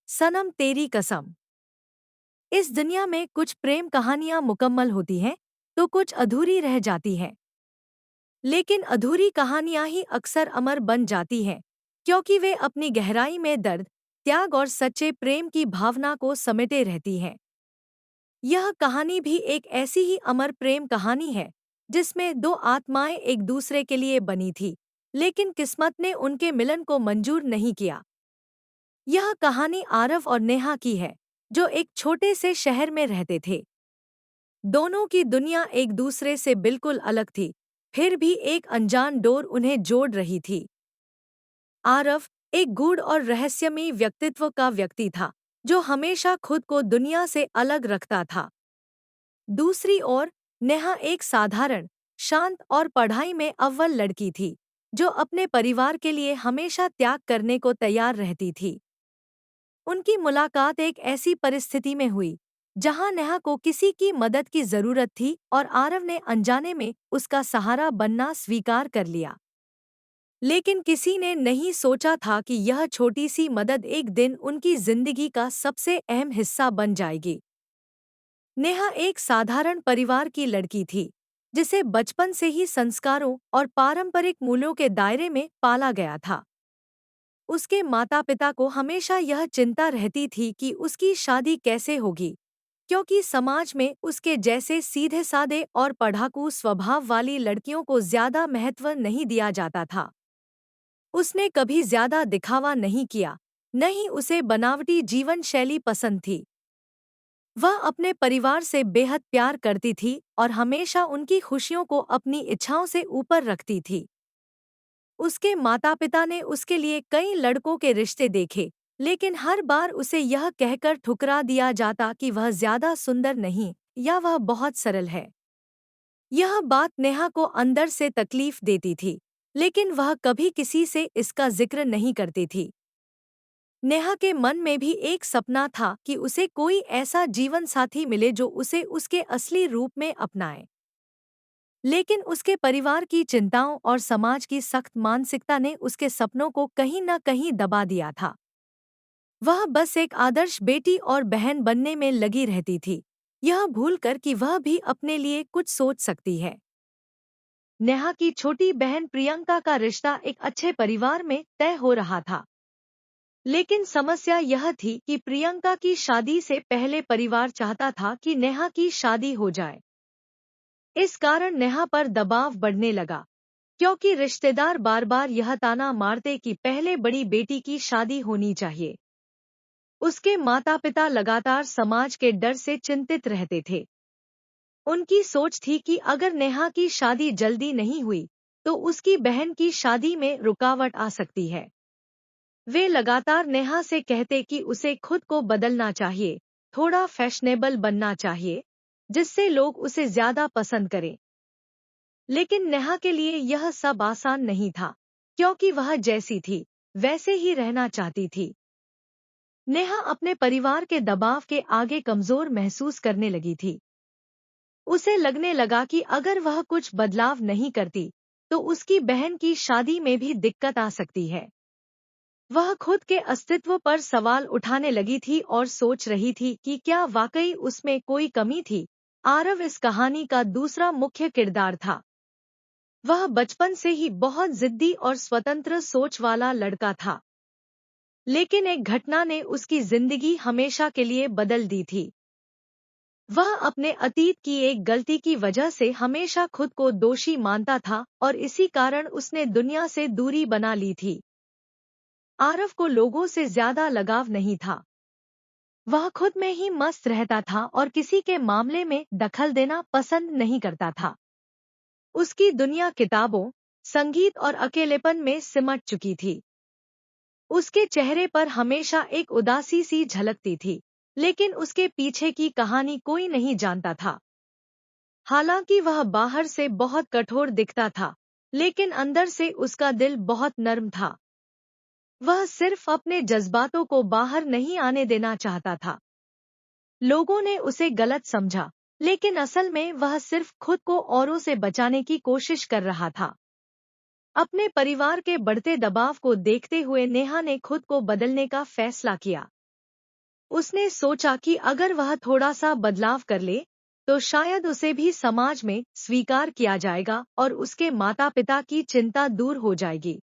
सनम तेरी कसम। इस दुनिया में कुछ प्रेम कहानियां मुकम्मल होती हैं तो कुछ अधूरी रह जाती हैं। लेकिन अधूरी कहानियां ही अक्सर अमर बन जाती हैं, क्योंकि वे अपनी गहराई में दर्द, त्याग और सच्चे प्रेम की भावना को समेटे रहती हैं। यह कहानी भी एक ऐसी ही अमर प्रेम कहानी है जिसमें दो आत्माएं एक दूसरे के लिए बनी थी, लेकिन किस्मत ने उनके मिलन को मंजूर नहीं किया। यह कहानी आरव और नेहा की है, जो एक छोटे से शहर में रहते थे। दोनों की दुनिया एक दूसरे से बिल्कुल अलग थी, फिर भी एक अनजान डोर उन्हें जोड़ रही थी। आरव एक गूढ़ और रहस्यमयी व्यक्तित्व का व्यक्ति था, जो हमेशा खुद को दुनिया से अलग रखता था। दूसरी ओर नेहा एक साधारण, शांत और पढ़ाई में अव्वल लड़की थी, जो अपने परिवार के लिए हमेशा त्याग करने को तैयार रहती थी। उनकी मुलाकात एक ऐसी परिस्थिति में हुई जहां नेहा को किसी की मदद की जरूरत थी और आरव ने अनजाने में उसका सहारा बनना स्वीकार कर लिया। लेकिन किसी ने नहीं सोचा था कि यह छोटी सी मदद एक दिन उनकी जिंदगी का सबसे अहम हिस्सा बन जाएगी। नेहा एक साधारण परिवार की लड़की थी, जिसे बचपन से ही संस्कारों और पारंपरिक मूल्यों के दायरे में पाला गया था। उसके माता-पिता को हमेशा यह चिंता रहती थी कि उसकी शादी कैसे होगी, क्योंकि समाज में उसके जैसे सीधे-साधे और पढ़ाकू स्वभाव वाली लड़कियों को ज्यादा महत्व नहीं दिया जाता था। उसने कभी ज्यादा दिखावा नहीं किया, न ही उसे बनावटी जीवन शैली पसंद थी। वह अपने परिवार से बेहद प्यार करती थी और हमेशा उनकी खुशियों को अपनी इच्छाओं से ऊपर रखती थी। उसके माता-पिता ने उसके लिए कई लड़कों के रिश्ते देखे, लेकिन हर बार उसे यह कहकर ठुकरा दिया जाता कि वह ज्यादा सुंदर नहीं या वह बहुत सरल है। यह बात नेहा को अंदर से तकलीफ देती थी, लेकिन वह कभी किसी से इसका जिक्र नहीं करती थी। नेहा के मन में भी एक सपना था कि उसे कोई ऐसा जीवन साथी मिले जो उसे उसके असली रूप में अपनाए। लेकिन उसके परिवार की चिंताओं और समाज की सख्त मानसिकता ने उसके सपनों को कहीं न कहीं दबा दिया था। वह बस एक आदर्श बेटी और बहन बनने में लगी रहती थी, यह भूलकर कि वह भी अपने लिए कुछ सोच सकती है। नेहा की छोटी बहन प्रियंका का रिश्ता एक अच्छे परिवार में तय हो रहा था। लेकिन समस्या यह थी कि प्रियंका की शादी से पहले परिवार चाहता था कि नेहा की शादी हो जाए। इस कारण नेहा पर दबाव बढ़ने लगा, क्योंकि रिश्तेदार बार बार यह ताना मारते कि पहले बड़ी बेटी की शादी होनी चाहिए। उसके माता-पिता लगातार समाज के डर से चिंतित रहते थे। उनकी सोच थी कि अगर नेहा की शादी जल्दी नहीं हुई, तो उसकी बहन की शादी में रुकावट आ सकती है। वे लगातार नेहा से कहते कि उसे खुद को बदलना चाहिए, थोड़ा फैशनेबल बनना चाहिए, जिससे लोग उसे ज्यादा पसंद करें। लेकिन नेहा के लिए यह सब आसान नहीं था, क्योंकि वह जैसी थी, वैसे ही रहना चाहती थी। नेहा अपने परिवार के दबाव के आगे कमजोर महसूस करने लगी थी। उसे लगने लगा कि अगर वह कुछ बदलाव नहीं करती, तो उसकी बहन की शादी में भी दिक्कत आ सकती है। वह खुद के अस्तित्व पर सवाल उठाने लगी थी और सोच रही थी कि क्या वाकई उसमें कोई कमी थी। आरव इस कहानी का दूसरा मुख्य किरदार था। वह बचपन से ही बहुत जिद्दी और स्वतंत्र सोच वाला लड़का था। लेकिन एक घटना ने उसकी जिंदगी हमेशा के लिए बदल दी थी। वह अपने अतीत की एक गलती की वजह से हमेशा खुद को दोषी मानता था और इसी कारण उसने दुनिया से दूरी बना ली थी। आरव को लोगों से ज्यादा लगाव नहीं था। वह खुद में ही मस्त रहता था और किसी के मामले में दखल देना पसंद नहीं करता था। उसकी दुनिया किताबों, संगीत और अकेलेपन में सिमट चुकी थी। उसके चेहरे पर हमेशा एक उदासी सी झलकती थी, लेकिन उसके पीछे की कहानी कोई नहीं जानता था। हालांकि वह बाहर से बहुत कठोर दिखता था, लेकिन अंदर से उसका दिल बहुत नर्म था। वह सिर्फ अपने जज्बातों को बाहर नहीं आने देना चाहता था। लोगों ने उसे गलत समझा, लेकिन असल में वह सिर्फ खुद को औरों से बचाने की कोशिश कर रहा था। अपने परिवार के बढ़ते दबाव को देखते हुए नेहा ने खुद को बदलने का फैसला किया। उसने सोचा कि अगर वह थोड़ा सा बदलाव कर ले तो शायद उसे भी समाज में स्वीकार किया जाएगा और उसके माता पिता की चिंता दूर हो जाएगी।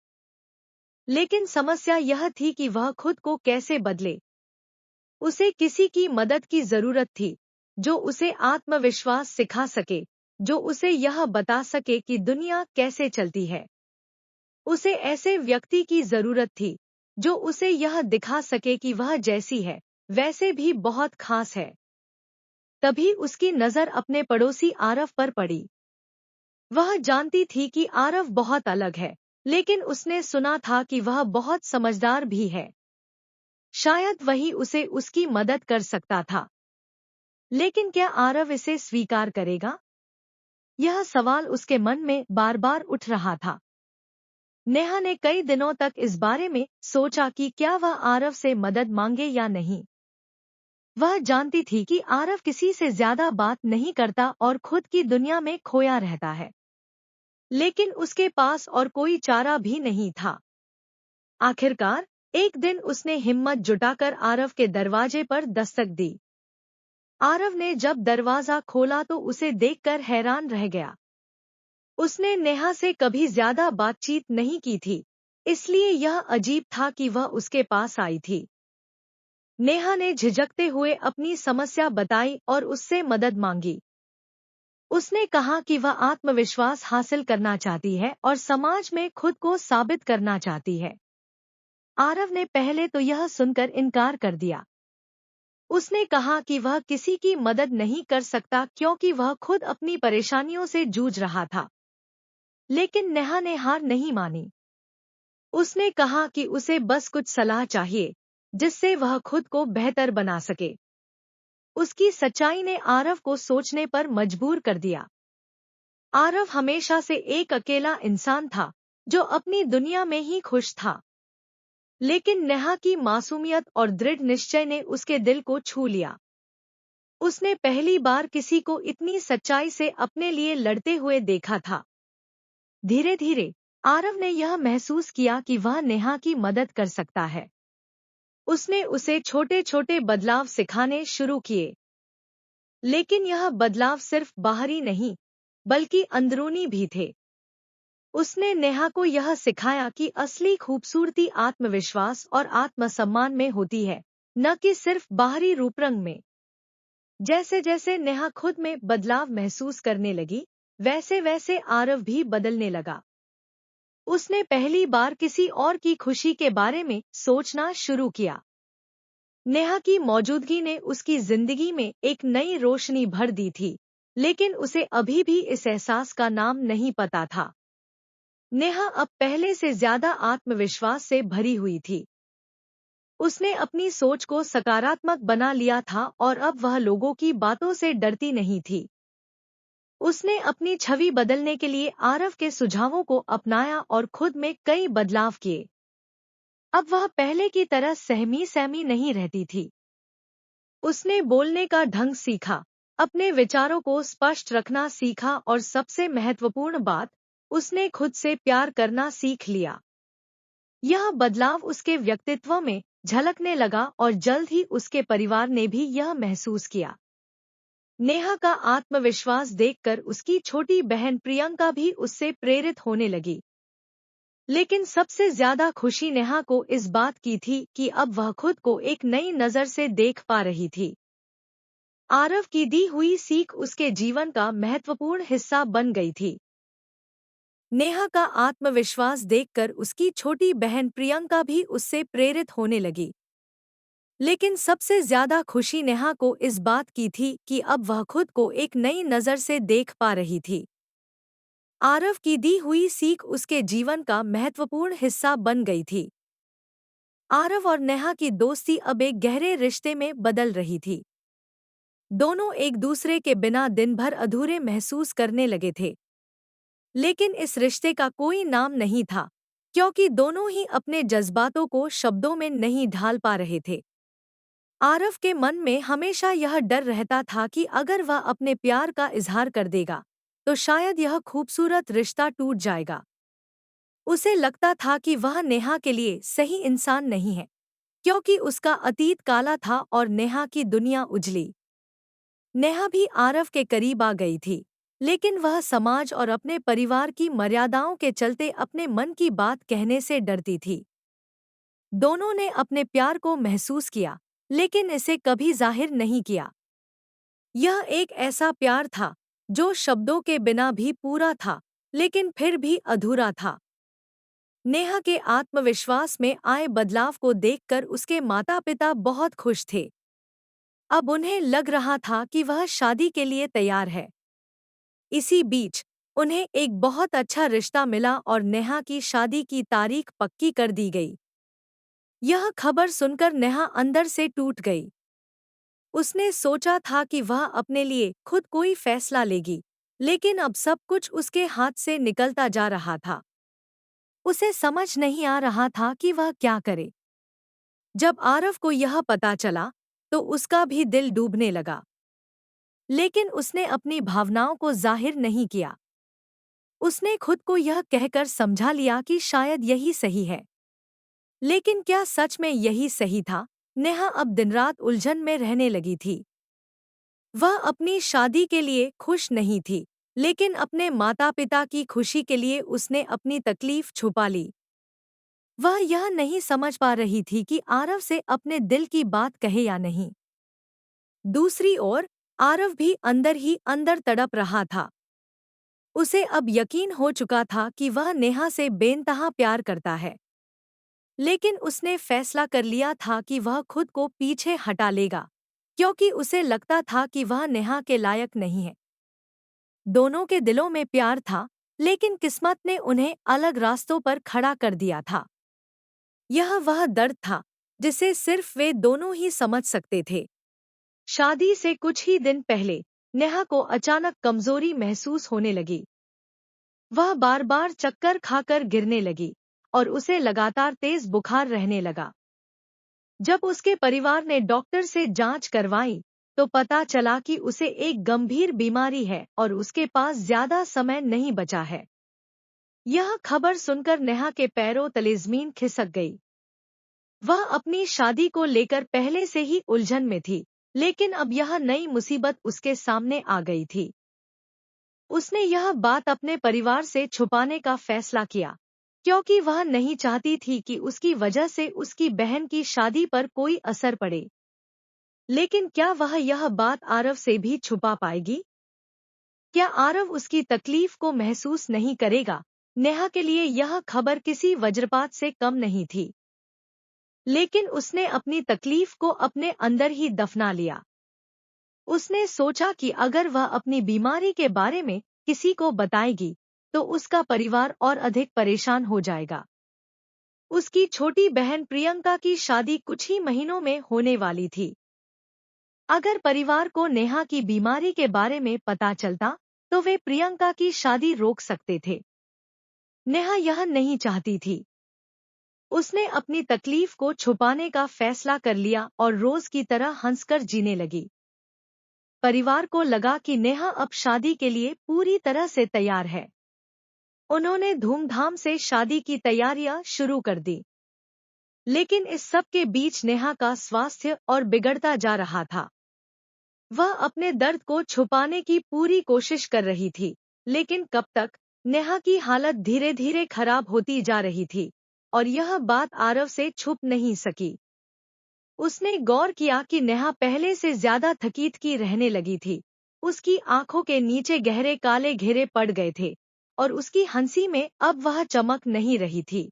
लेकिन समस्या यह थी कि वह खुद को कैसे बदले। उसे किसी की मदद की जरूरत थी, जो उसे आत्मविश्वास सिखा सके, जो उसे यह बता सके कि दुनिया कैसे चलती है। उसे ऐसे व्यक्ति की जरूरत थी, जो उसे यह दिखा सके कि वह जैसी है, वैसे भी बहुत खास है। तभी उसकी नजर अपने पड़ोसी आरव पर पड़ी। वह जानती थी कि आरव बहुत अलग है, लेकिन उसने सुना था कि वह बहुत समझदार भी है। शायद वही उसे उसकी मदद कर सकता था। लेकिन क्या आरव इसे स्वीकार करेगा? यह सवाल उसके मन में बार बार उठ रहा था। नेहा ने कई दिनों तक इस बारे में सोचा कि क्या वह आरव से मदद मांगे या नहीं। वह जानती थी कि आरव किसी से ज्यादा बात नहीं करता और खुद की दुनिया में खोया रहता है। लेकिन उसके पास और कोई चारा भी नहीं था। आखिरकार एक दिन उसने हिम्मत जुटाकर आरव के दरवाजे पर दस्तक दी। आरव ने जब दरवाजा खोला तो उसे देखकर हैरान रह गया। उसने नेहा से कभी ज्यादा बातचीत नहीं की थी, इसलिए यह अजीब था कि वह उसके पास आई थी। नेहा ने झिझकते हुए अपनी समस्या बताई और उससे मदद मांगी। उसने कहा कि वह आत्मविश्वास हासिल करना चाहती है और समाज में खुद को साबित करना चाहती है। आरव ने पहले तो यह सुनकर इनकार कर दिया। उसने कहा कि वह किसी की मदद नहीं कर सकता क्योंकि वह खुद अपनी परेशानियों से जूझ रहा था। लेकिन नेहा ने हार नहीं मानी। उसने कहा कि उसे बस कुछ सलाह चाहिए, जिससे वह खुद को बेहतर बना सके। उसकी सच्चाई ने आरव को सोचने पर मजबूर कर दिया। आरव हमेशा से एक अकेला इंसान था, जो अपनी दुनिया में ही खुश था। लेकिन नेहा की मासूमियत और दृढ़ निश्चय ने उसके दिल को छू लिया। उसने पहली बार किसी को इतनी सच्चाई से अपने लिए लड़ते हुए देखा था। धीरे धीरे आरव ने यह महसूस किया कि वह नेहा की मदद कर सकता है। उसने उसे छोटे छोटे बदलाव सिखाने शुरू किए। लेकिन यह बदलाव सिर्फ बाहरी नहीं, बल्कि अंदरूनी भी थे। उसने नेहा को यह सिखाया कि असली खूबसूरती आत्मविश्वास और आत्मसम्मान में होती है, न कि सिर्फ बाहरी रूपरंग में। जैसे जैसे नेहा खुद में बदलाव महसूस करने लगी, वैसे वैसे आरव भी बदलने लगा। उसने पहली बार किसी और की खुशी के बारे में सोचना शुरू किया। नेहा की मौजूदगी ने उसकी जिंदगी में एक नई रोशनी भर दी थी, लेकिन उसे अभी भी इस एहसास का नाम नहीं पता था। नेहा अब पहले से ज्यादा आत्मविश्वास से भरी हुई थी। उसने अपनी सोच को सकारात्मक बना लिया था और अब वह लोगों की बातों से डरती नहीं थी। उसने अपनी छवि बदलने के लिए आरव के सुझावों को अपनाया और खुद में कई बदलाव किए। अब वह पहले की तरह सहमी सहमी नहीं रहती थी। उसने बोलने का ढंग सीखा, अपने विचारों को स्पष्ट रखना सीखा और सबसे महत्वपूर्ण बात, उसने खुद से प्यार करना सीख लिया। यह बदलाव उसके व्यक्तित्व में झलकने लगा और जल्द ही उसके परिवार ने भी यह महसूस किया। नेहा का आत्मविश्वास देखकर उसकी छोटी बहन प्रियंका भी उससे प्रेरित होने लगी। लेकिन सबसे ज्यादा खुशी नेहा को इस बात की थी कि अब वह खुद को एक नई नजर से देख पा रही थी। आरव की दी हुई सीख उसके जीवन का महत्वपूर्ण हिस्सा बन गई थी। नेहा का आत्मविश्वास देखकर उसकी छोटी बहन प्रियंका भी उससे प्रेरित होने लगी। लेकिन सबसे ज्यादा खुशी नेहा को इस बात की थी कि अब वह खुद को एक नई नजर से देख पा रही थी। आरव की दी हुई सीख उसके जीवन का महत्वपूर्ण हिस्सा बन गई थी। आरव और नेहा की दोस्ती अब एक गहरे रिश्ते में बदल रही थी। दोनों एक दूसरे के बिना दिन भर अधूरे महसूस करने लगे थे। लेकिन इस रिश्ते का कोई नाम नहीं था, क्योंकि दोनों ही अपने जज्बातों को शब्दों में नहीं ढाल पा रहे थे। आरव के मन में हमेशा यह डर रहता था कि अगर वह अपने प्यार का इजहार कर देगा, तो शायद यह खूबसूरत रिश्ता टूट जाएगा। उसे लगता था कि वह नेहा के लिए सही इंसान नहीं है। क्योंकि उसका अतीत काला था और नेहा की दुनिया उजली। नेहा भी आरव के करीब आ गई थी, लेकिन वह समाज और अपने परिवार की मर्यादाओं के चलते अपने मन की बात कहने से डरती थी। दोनों ने अपने प्यार को महसूस किया, लेकिन इसे कभी जाहिर नहीं किया। यह एक ऐसा प्यार था जो शब्दों के बिना भी पूरा था, लेकिन फिर भी अधूरा था। नेहा के आत्मविश्वास में आए बदलाव को देखकर उसके माता-पिता बहुत खुश थे। अब उन्हें लग रहा था कि वह शादी के लिए तैयार है। इसी बीच उन्हें एक बहुत अच्छा रिश्ता मिला और नेहा की शादी की तारीख पक्की कर दी गई। यह खबर सुनकर नेहा अंदर से टूट गई। उसने सोचा था कि वह अपने लिए खुद कोई फैसला लेगी, लेकिन अब सब कुछ उसके हाथ से निकलता जा रहा था। उसे समझ नहीं आ रहा था कि वह क्या करे। जब आरव को यह पता चला, तो उसका भी दिल डूबने लगा। लेकिन उसने अपनी भावनाओं को जाहिर नहीं किया। उसने खुद को यह कहकर समझा लिया कि शायद यही सही है। लेकिन क्या सच में यही सही था? नेहा अब दिन-रात उलझन में रहने लगी थी। वह अपनी शादी के लिए खुश नहीं थी, लेकिन अपने माता-पिता की खुशी के लिए उसने अपनी तकलीफ छुपा ली। वह यह नहीं समझ पा रही थी कि आरव से अपने दिल की बात कहे या नहीं। दूसरी ओर आरव भी अंदर ही अंदर तड़प रहा था। उसे अब यकीन हो चुका था कि वह नेहा से बेइंतहा प्यार करता है। लेकिन उसने फैसला कर लिया था कि वह खुद को पीछे हटा लेगा, क्योंकि उसे लगता था कि वह नेहा के लायक नहीं है। दोनों के दिलों में प्यार था, लेकिन किस्मत ने उन्हें अलग रास्तों पर खड़ा कर दिया था। यह वह दर्द था जिसे सिर्फ वे दोनों ही समझ सकते थे। शादी से कुछ ही दिन पहले नेहा को अचानक कमजोरी महसूस होने लगी। वह बार-बार चक्कर खाकर गिरने लगी और उसे लगातार तेज बुखार रहने लगा। जब उसके परिवार ने डॉक्टर से जांच करवाई, तो पता चला कि उसे एक गंभीर बीमारी है और उसके पास ज्यादा समय नहीं बचा है। यह खबर सुनकर नेहा के पैरों तले जमीन खिसक गई। वह अपनी शादी को लेकर पहले से ही उलझन में थी, लेकिन अब यह नई मुसीबत उसके सामने आ गई थी। उसने यह बात अपने परिवार से छुपाने का फैसला किया, क्योंकि वह नहीं चाहती थी कि उसकी वजह से उसकी बहन की शादी पर कोई असर पड़े। लेकिन क्या वह यह बात आरव से भी छुपा पाएगी? क्या आरव उसकी तकलीफ को महसूस नहीं करेगा? नेहा के लिए यह खबर किसी वज्रपात से कम नहीं थी। लेकिन उसने अपनी तकलीफ को अपने अंदर ही दफना लिया। उसने सोचा कि अगर वह अपनी बीमारी के बारे में किसी को बताएगी, तो उसका परिवार और अधिक परेशान हो जाएगा। उसकी छोटी बहन प्रियंका की शादी कुछ ही महीनों में होने वाली थी। अगर परिवार को नेहा की बीमारी के बारे में पता चलता, तो वे प्रियंका की शादी रोक सकते थे। नेहा यह नहीं चाहती थी। उसने अपनी तकलीफ को छुपाने का फैसला कर लिया और रोज की तरह हंसकर जीने लगी। परिवार को लगा कि नेहा अब शादी के लिए पूरी तरह से तैयार है। उन्होंने धूमधाम से शादी की तैयारियां शुरू कर दी। लेकिन इस सब के बीच नेहा का स्वास्थ्य और बिगड़ता जा रहा था। वह अपने दर्द को छुपाने की पूरी कोशिश कर रही थी, लेकिन कब तक? नेहा की हालत धीरे धीरे खराब होती जा रही थी, और यह बात आरव से छुप नहीं सकी। उसने गौर किया कि नेहा पहले से ज्यादा थकीत की रहने लगी थी। उसकी आंखों के नीचे गहरे काले घेरे पड़ गए थे, और उसकी हंसी में अब वह चमक नहीं रही थी।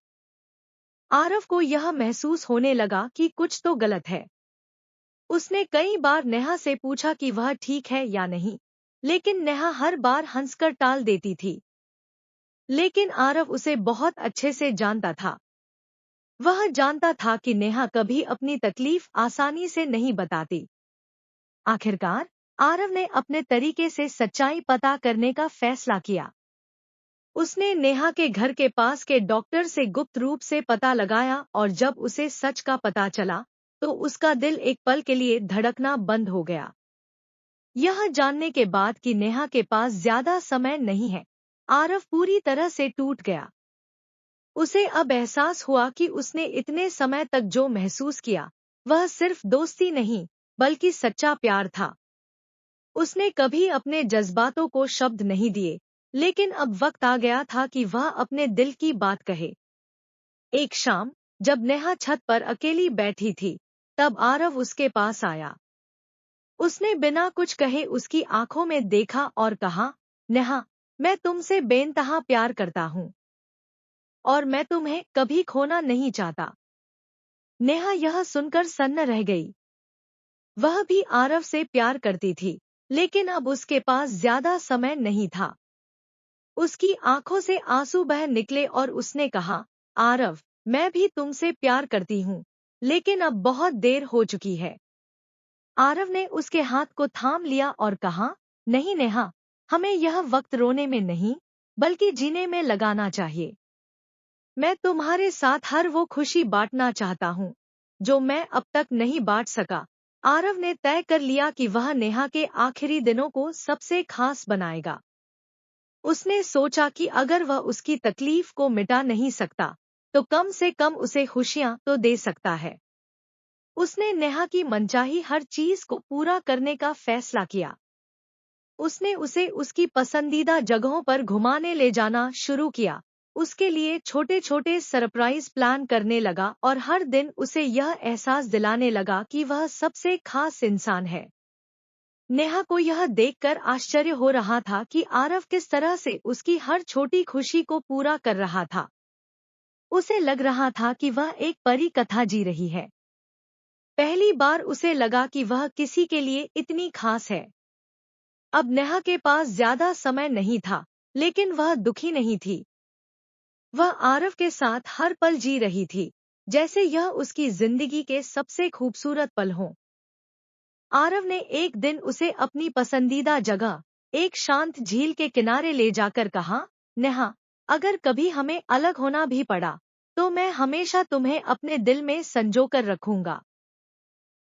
आरव को यह महसूस होने लगा कि कुछ तो गलत है। उसने कई बार नेहा से पूछा कि वह ठीक है या नहीं, लेकिन नेहा हर बार हंसकर टाल देती थी। लेकिन आरव उसे बहुत अच्छे से जानता था। वह जानता था कि नेहा कभी अपनी तकलीफ आसानी से नहीं बताती। आखिरकार आरव ने अपने तरीके से सच्चाई पता करने का फैसला किया। उसने नेहा के घर के पास के डॉक्टर से गुप्त रूप से पता लगाया, और जब उसे सच का पता चला, तो उसका दिल एक पल के लिए धड़कना बंद हो गया। यह जानने के बाद कि नेहा के पास ज्यादा समय नहीं है, आरव पूरी तरह से टूट गया। उसे अब एहसास हुआ कि उसने इतने समय तक जो महसूस किया वह सिर्फ दोस्ती नहीं बल्कि सच्चा प्यार था। उसने कभी अपने जज्बातों को शब्द नहीं दिए, लेकिन अब वक्त आ गया था कि वह अपने दिल की बात कहे। एक शाम जब नेहा छत पर अकेली बैठी थी, तब आरव उसके पास आया। उसने बिना कुछ कहे उसकी आंखों में देखा और कहा, नेहा, मैं तुमसे बेइंतहा प्यार करता हूँ और मैं तुम्हें कभी खोना नहीं चाहता। नेहा यह सुनकर सन्न रह गई। वह भी आरव से प्यार करती थी, लेकिन अब उसके पास ज्यादा समय नहीं था। उसकी आंखों से आंसू बह निकले और उसने कहा, आरव, मैं भी तुमसे प्यार करती हूँ, लेकिन अब बहुत देर हो चुकी है। आरव ने उसके हाथ को थाम लिया और कहा, नहीं नेहा, हमें यह वक्त रोने में नहीं, बल्कि जीने में लगाना चाहिए। मैं तुम्हारे साथ हर वो खुशी बांटना चाहता हूँ जो मैं अब तक नहीं बांट सका। आरव ने तय कर लिया कि वह नेहा के आखिरी दिनों को सबसे खास बनाएगा। उसने सोचा कि अगर वह उसकी तकलीफ को मिटा नहीं सकता, तो कम से कम उसे खुशियां तो दे सकता है। उसने नेहा की मनचाही हर चीज को पूरा करने का फैसला किया। उसने उसे उसकी पसंदीदा जगहों पर घुमाने ले जाना शुरू किया, उसके लिए छोटे छोटे सरप्राइज प्लान करने लगा और हर दिन उसे यह एहसास दिलाने लगा कि वह सबसे खास इंसान है। नेहा को यह देखकर आश्चर्य हो रहा था कि आरव किस तरह से उसकी हर छोटी खुशी को पूरा कर रहा था। उसे लग रहा था कि वह एक परी कथा जी रही है। पहली बार उसे लगा कि वह किसी के लिए इतनी खास है। अब नेहा के पास ज्यादा समय नहीं था, लेकिन वह दुखी नहीं थी। वह आरव के साथ हर पल जी रही थी, जैसे यह उसकी जिंदगी के सबसे खूबसूरत पल हों। आरव ने एक दिन उसे अपनी पसंदीदा जगह, एक शांत झील के किनारे ले जाकर कहा, नेहा, अगर कभी हमें अलग होना भी पड़ा, तो मैं हमेशा तुम्हें अपने दिल में संजोकर रखूंगा।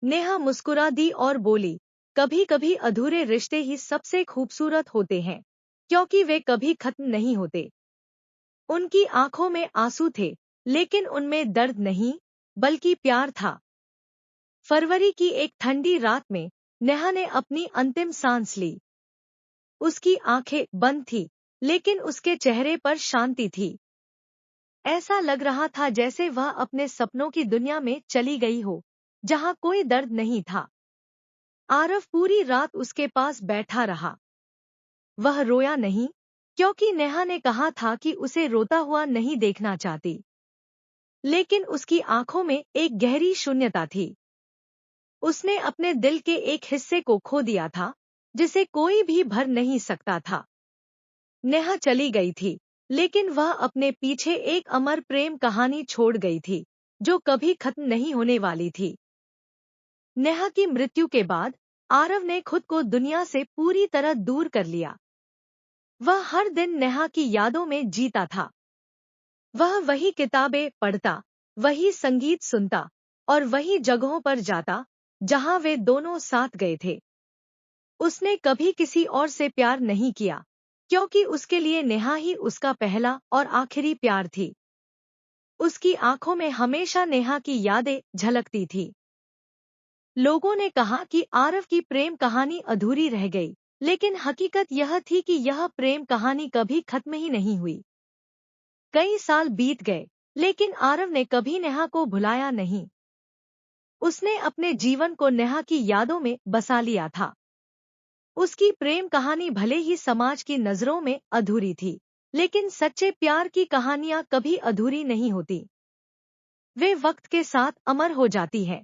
नेहा मुस्कुरा दी और बोली, कभी कभी अधूरे रिश्ते ही सबसे खूबसूरत होते हैं, क्योंकि वे कभी खत्म नहीं होते। उनकी आंखों में आंसू थे, लेकिन उनमें दर्द नहीं, बल्कि प्यार था। फरवरी की एक ठंडी रात में नेहा ने अपनी अंतिम सांस ली। उसकी आंखें बंद थी, लेकिन उसके चेहरे पर शांति थी। ऐसा लग रहा था जैसे वह अपने सपनों की दुनिया में चली गई हो, जहां कोई दर्द नहीं था। आरव पूरी रात उसके पास बैठा रहा। वह रोया नहीं, क्योंकि नेहा ने कहा था कि उसे रोता हुआ नहीं देखना चाहती। लेकिन उसकी आंखों में एक गहरी शून्यता थी। उसने अपने दिल के एक हिस्से को खो दिया था, जिसे कोई भी भर नहीं सकता था। नेहा चली गई थी, लेकिन वह अपने पीछे एक अमर प्रेम कहानी छोड़ गई थी, जो कभी खत्म नहीं होने वाली थी। नेहा की मृत्यु के बाद आरव ने खुद को दुनिया से पूरी तरह दूर कर लिया। वह हर दिन नेहा की यादों में जीता था। वह वही किताबें पढ़ता, वही संगीत सुनता और वही जगहों पर जाता जहां वे दोनों साथ गए थे। उसने कभी किसी और से प्यार नहीं किया, क्योंकि उसके लिए नेहा ही उसका पहला और आखिरी प्यार थी। उसकी आंखों में हमेशा नेहा की यादें झलकती थी। लोगों ने कहा कि आरव की प्रेम कहानी अधूरी रह गई, लेकिन हकीकत यह थी कि यह प्रेम कहानी कभी खत्म ही नहीं हुई। कई साल बीत गए, लेकिन आरव ने कभी नेहा को भुलाया नहीं। उसने अपने जीवन को नेहा की यादों में बसा लिया था। उसकी प्रेम कहानी भले ही समाज की नजरों में अधूरी थी, लेकिन सच्चे प्यार की कहानियां कभी अधूरी नहीं होती। वे वक्त के साथ अमर हो जाती हैं।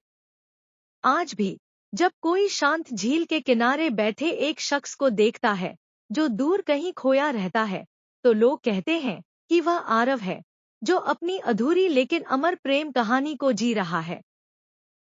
आज भी जब कोई शांत झील के किनारे बैठे एक शख्स को देखता है, जो दूर कहीं खोया रहता है, तो लोग कहते हैं कि वह आरव है, जो अपनी अधूरी लेकिन अमर प्रेम कहानी को जी रहा है।